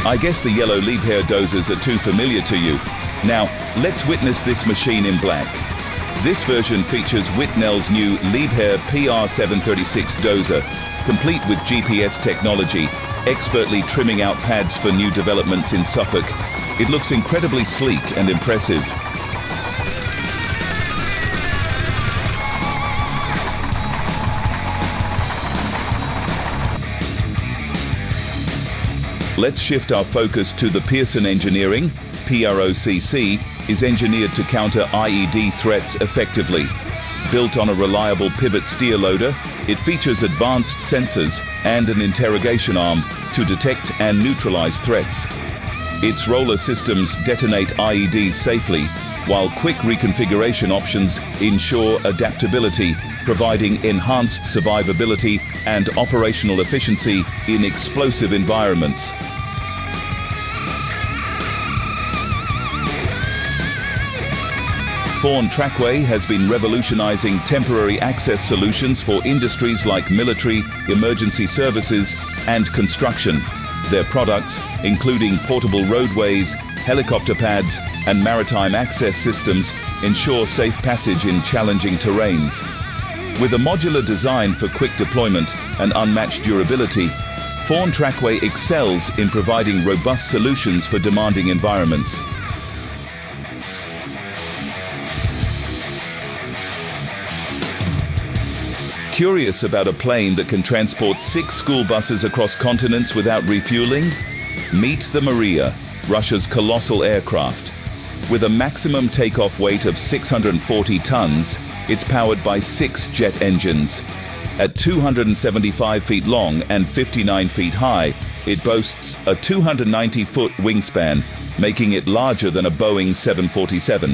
I guess the yellow Liebherr dozers are too familiar to you. Now, let's witness this machine in black. This version features Whitnell's new Liebherr PR736 dozer, complete with GPS technology, expertly trimming out pads for new developments in Suffolk. It looks incredibly sleek and impressive. Let's shift our focus to the Pearson Engineering. PROCC is engineered to counter IED threats effectively. Built on a reliable pivot steer loader, it features advanced sensors and an interrogation arm to detect and neutralize threats. Its roller systems detonate IEDs safely, while quick reconfiguration options ensure adaptability, providing enhanced survivability and operational efficiency in explosive environments. Thorn Trackway has been revolutionizing temporary access solutions for industries like military, emergency services, and construction. Their products, including portable roadways, helicopter pads, and maritime access systems, ensure safe passage in challenging terrains. With a modular design for quick deployment and unmatched durability, Thorn Trackway excels in providing robust solutions for demanding environments. Curious about a plane that can transport 6 school buses across continents without refueling? Meet the Maria, Russia's colossal aircraft. With a maximum takeoff weight of 640 tons, it's powered by 6 jet engines. At 275 feet long and 59 feet high, it boasts a 290-foot wingspan, making it larger than a Boeing 747.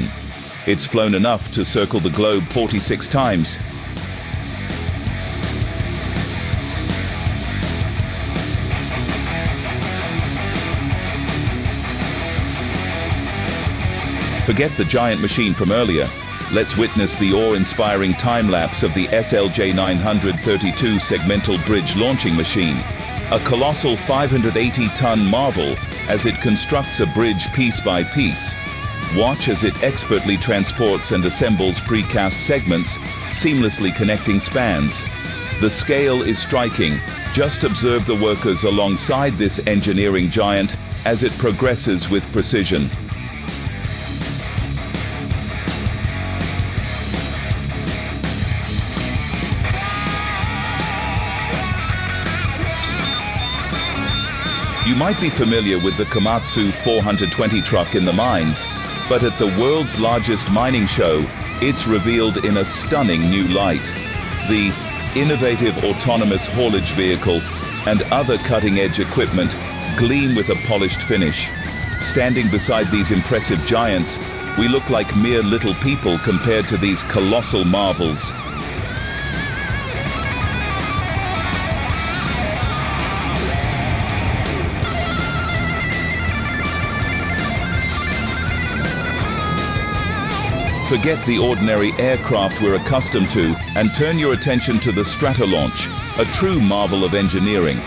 It's flown enough to circle the globe 46 times. Forget the giant machine from earlier. Let's witness the awe-inspiring time-lapse of the SLJ 932 segmental bridge launching machine, a colossal 580-ton marvel as it constructs a bridge piece by piece. Watch as it expertly transports and assembles precast segments, seamlessly connecting spans. The scale is striking. Just observe the workers alongside this engineering giant as it progresses with precision. You might be familiar with the Komatsu 420 truck in the mines, but at the world's largest mining show, it's revealed in a stunning new light. The innovative autonomous haulage vehicle and other cutting-edge equipment gleam with a polished finish. Standing beside these impressive giants, we look like mere little people compared to these colossal marvels. Forget the ordinary aircraft we're accustomed to and turn your attention to the Stratolaunch, a true marvel of engineering.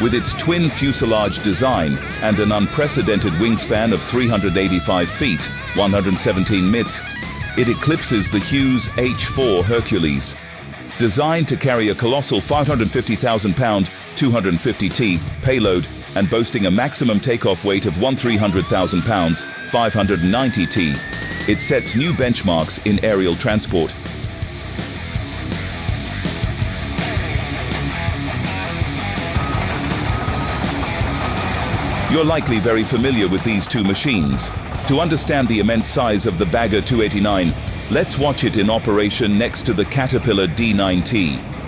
With its twin fuselage design and an unprecedented wingspan of 385 feet, 117 meters, it eclipses the Hughes H-4 Hercules. Designed to carry a colossal 550,000-pound, 250T payload and boasting a maximum takeoff weight of 300,000 pounds, 590T, it sets new benchmarks in aerial transport. You're likely very familiar with these two machines. To understand the immense size of the Bagger 289, let's watch it in operation next to the Caterpillar D9T.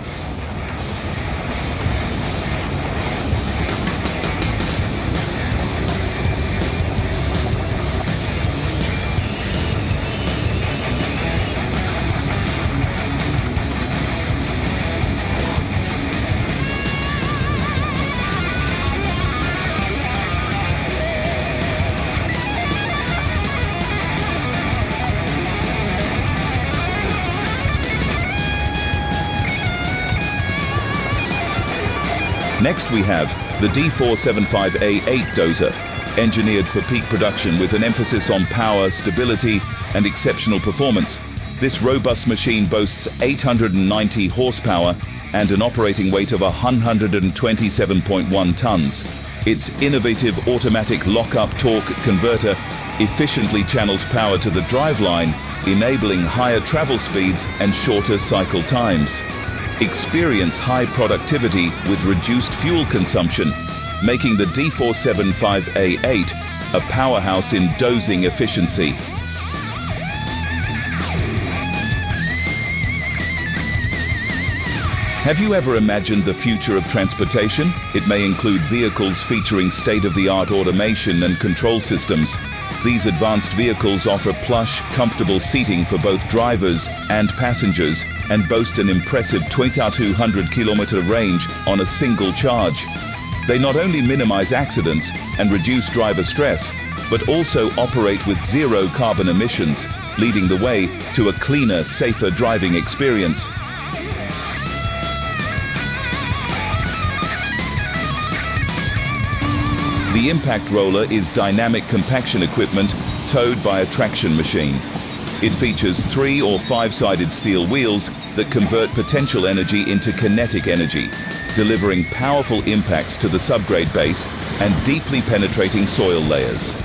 Next we have The D475A8 dozer, engineered for peak production with an emphasis on power, stability, and exceptional performance. This robust machine boasts 890 horsepower and an operating weight of 127.1 tons. Its innovative automatic lock-up torque converter efficiently channels power to the driveline, enabling higher travel speeds and shorter cycle times. Experience high productivity with reduced fuel consumption, making the D475A8 a powerhouse in dozing efficiency. Have you ever imagined the future of transportation? It may include vehicles featuring state-of-the-art automation and control systems. These advanced vehicles offer plush, comfortable seating for both drivers and passengers and boast an impressive 2,200-kilometer range on a single charge. They not only minimize accidents and reduce driver stress, but also operate with zero carbon emissions, leading the way to a cleaner, safer driving experience. The impact roller is dynamic compaction equipment towed by a traction machine. It features 3 or 5-sided steel wheels that convert potential energy into kinetic energy, delivering powerful impacts to the subgrade base and deeply penetrating soil layers.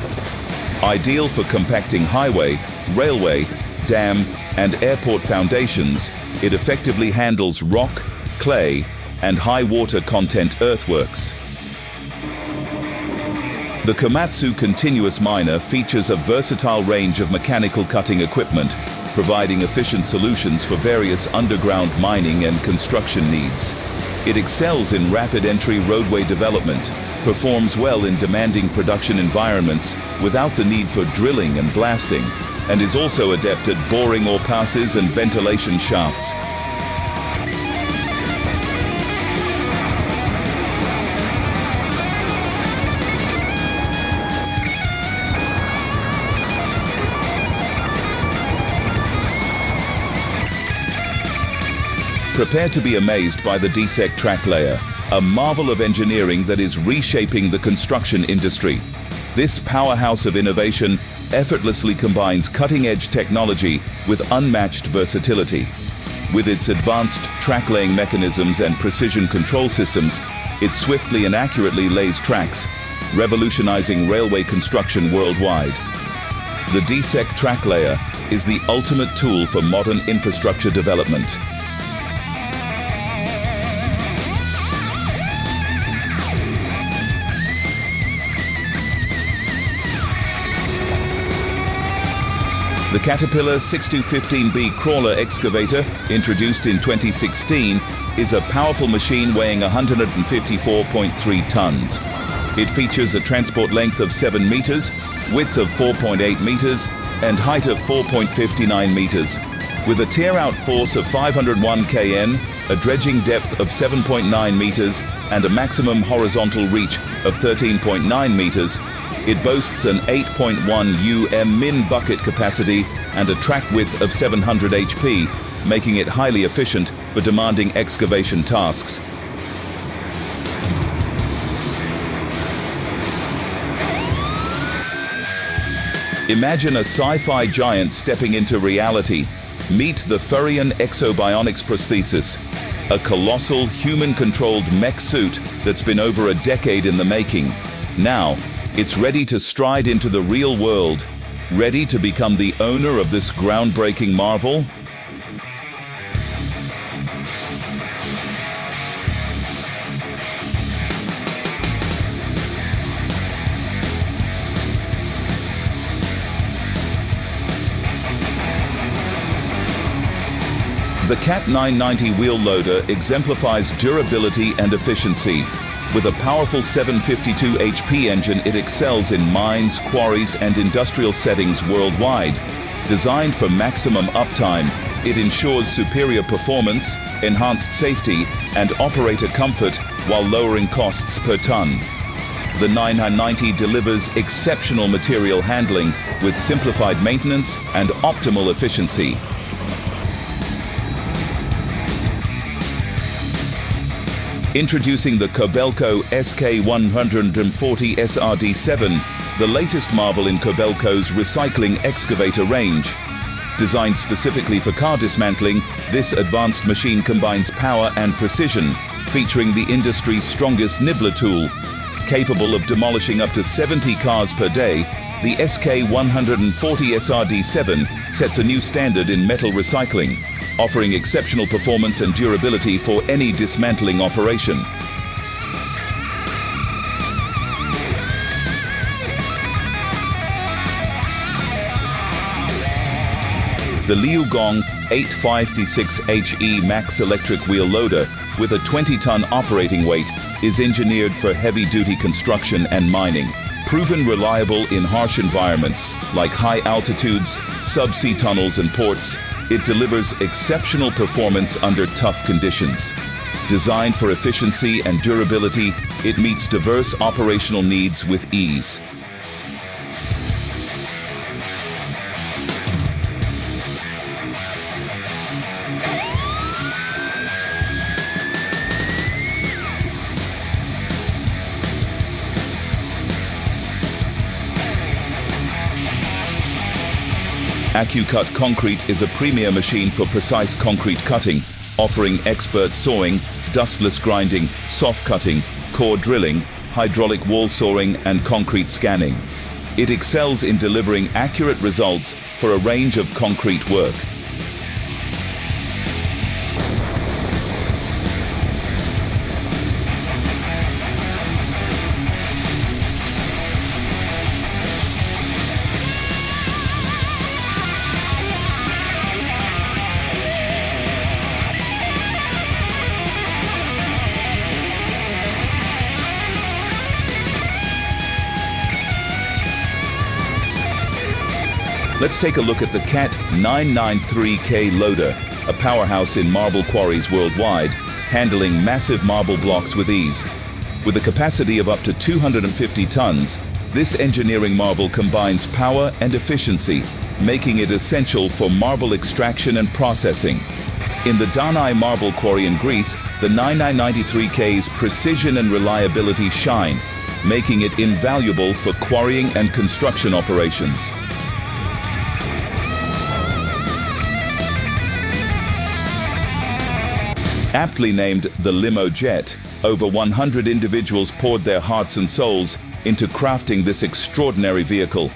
Ideal for compacting highway, railway, dam, and airport foundations, it effectively handles rock, clay, and high water content earthworks. The Komatsu Continuous Miner features a versatile range of mechanical cutting equipment, providing efficient solutions for various underground mining and construction needs. It excels in rapid entry roadway development, performs well in demanding production environments without the need for drilling and blasting, and is also adept at boring ore passes and ventilation shafts. Prepare to be amazed by the DSEC track layer, a marvel of engineering that is reshaping the construction industry. This powerhouse of innovation effortlessly combines cutting-edge technology with unmatched versatility. With its advanced track-laying mechanisms and precision control systems, it swiftly and accurately lays tracks, revolutionizing railway construction worldwide. The DSEC track layer is the ultimate tool for modern infrastructure development. The Caterpillar 6215B crawler excavator, introduced in 2016, is a powerful machine weighing 154.3 tons. It features a transport length of 7 meters, width of 4.8 meters, and height of 4.59 meters. With a tear-out force of 501 kN, a dredging depth of 7.9 meters, and a maximum horizontal reach of 13.9 meters, it boasts an 8.1 min bucket capacity and a track width of 700 HP, making it highly efficient for demanding excavation tasks. Imagine a sci-fi giant stepping into reality. Meet the Furrion Exobionics prosthesis, a colossal human-controlled mech suit that's been over a decade in the making. Now, it's ready to stride into the real world, ready to become the owner of this groundbreaking marvel. The CAT 990 wheel loader exemplifies durability and efficiency. With a powerful 752 HP engine, it excels in mines, quarries, and industrial settings worldwide. Designed for maximum uptime, it ensures superior performance, enhanced safety, and operator comfort while lowering costs per ton. The 990 delivers exceptional material handling with simplified maintenance and optimal efficiency. Introducing the Kobelco SK140 SRD7, the latest marvel in Kobelco's recycling excavator range. Designed specifically for car dismantling, this advanced machine combines power and precision, featuring the industry's strongest nibbler tool. Capable of demolishing up to 70 cars per day, the SK140 SRD7 sets a new standard in metal recycling, offering exceptional performance and durability for any dismantling operation. The Liugong 856HE Max electric wheel loader with a 20-ton operating weight is engineered for heavy-duty construction and mining. Proven reliable in harsh environments like high altitudes, subsea tunnels and ports, it delivers exceptional performance under tough conditions. Designed for efficiency and durability, it meets diverse operational needs with ease. AccuCut Concrete is a premier machine for precise concrete cutting, offering expert sawing, dustless grinding, soft cutting, core drilling, hydraulic wall sawing, and concrete scanning. It excels in delivering accurate results for a range of concrete work. Let's take a look at the CAT 993K loader, a powerhouse in marble quarries worldwide, handling massive marble blocks with ease. With a capacity of up to 250 tons, this engineering marvel combines power and efficiency, making it essential for marble extraction and processing. In the Danai marble quarry in Greece, the 993K's precision and reliability shine, making it invaluable for quarrying and construction operations. Aptly named the Limo Jet, over 100 individuals poured their hearts and souls into crafting this extraordinary vehicle.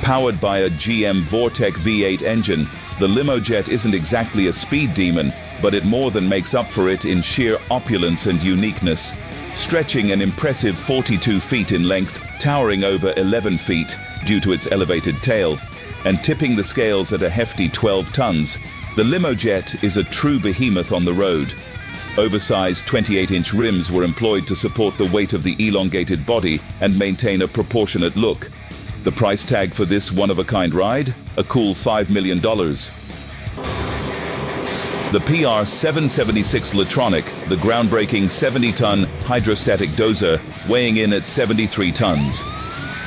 Powered by a GM Vortec V8 engine, the Limo Jet isn't exactly a speed demon, but it more than makes up for it in sheer opulence and uniqueness. Stretching an impressive 42 feet in length, towering over 11 feet due to its elevated tail, and tipping the scales at a hefty 12 tons, the Limo Jet is a true behemoth on the road. Oversized 28-inch rims were employed to support the weight of the elongated body and maintain a proportionate look. The price tag for this one-of-a-kind ride? A cool $5 million. The PR776 Latronic, the groundbreaking 70-ton hydrostatic dozer, weighing in at 73 tons.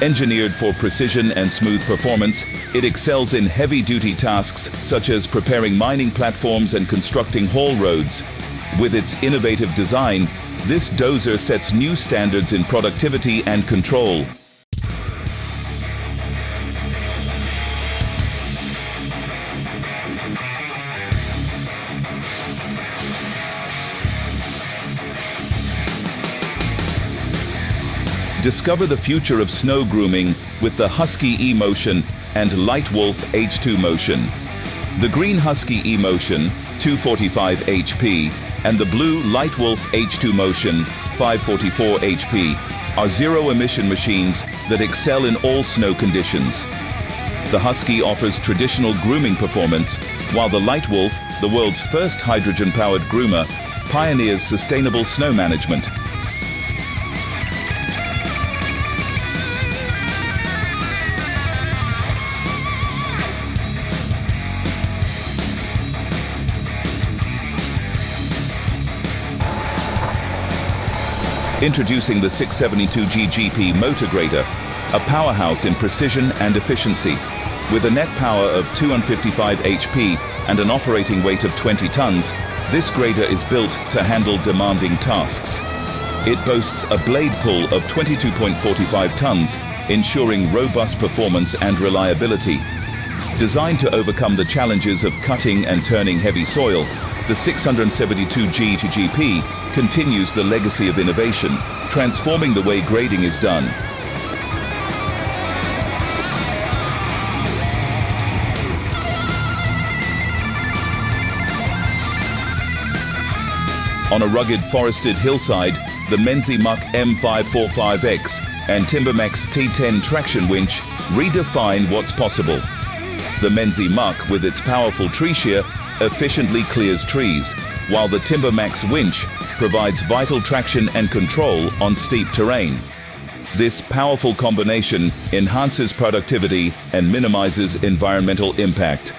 Engineered for precision and smooth performance, it excels in heavy-duty tasks such as preparing mining platforms and constructing haul roads. With its innovative design, this dozer sets new standards in productivity and control. Discover the future of snow grooming with the Husky E-Motion and Lightwolf H2 Motion. The green Husky E-Motion, 245 HP, and the blue Lightwolf H2 Motion, 544 HP, are zero-emission machines that excel in all snow conditions. The Husky offers traditional grooming performance, while the Lightwolf, the world's first hydrogen-powered groomer, pioneers sustainable snow management. Introducing the 672G GP Motor Grader, a powerhouse in precision and efficiency. With a net power of 255 HP and an operating weight of 20 tons, This grader is built to handle demanding tasks. It boasts a blade pull of 22.45 tons, ensuring robust performance and reliability. Designed to overcome the challenges of cutting and turning heavy soil, the 672 G2GP continues the legacy of innovation, transforming the way grading is done. On a rugged forested hillside, the Menzi Muck M545X and Timbermax T10 traction winch redefine what's possible. The Menzi Muck, with its powerful tree shear, efficiently clears trees, while the Timbermax winch provides vital traction and control on steep terrain. This powerful combination enhances productivity and minimizes environmental impact.